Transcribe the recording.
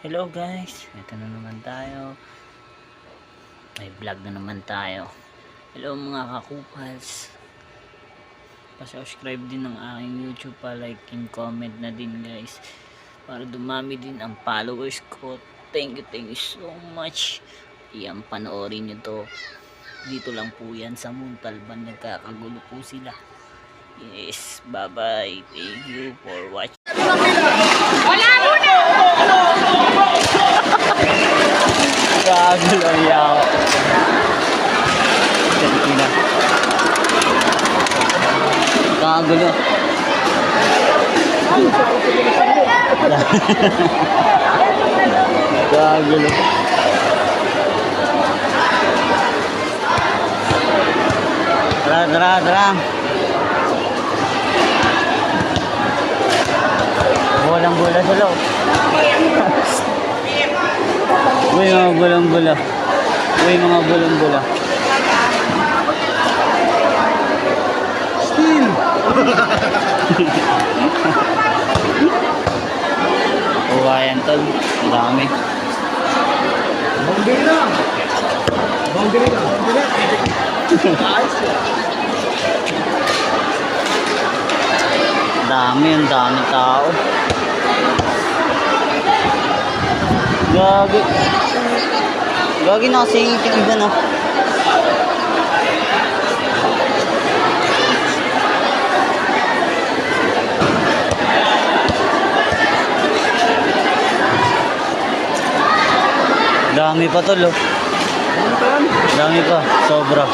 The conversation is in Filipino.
Hello guys, ito na naman tayo. May vlog na naman tayo. Hello mga kakupals. Pa-subscribe din ng aking YouTube, pa-like and comment na din guys. Para dumami din ang followers ko. Thank you so much. Iyan, panoorin nyo to. Dito lang po yan sa Montalban. Nagkakagulo po sila. Yes, bye bye. Thank you for watching. Wala muna! Kagulo yaw. Kanina. Kagulo. Kagulo. Tara. Walang bola sa loob. Uy, mga bulang-bula. Still! Uwayan tol. Ang dami. Boundary lang! Ang dami tao. Gagi nakasingit yung iba na. Dami pa tol oh. Dami pa, sobra.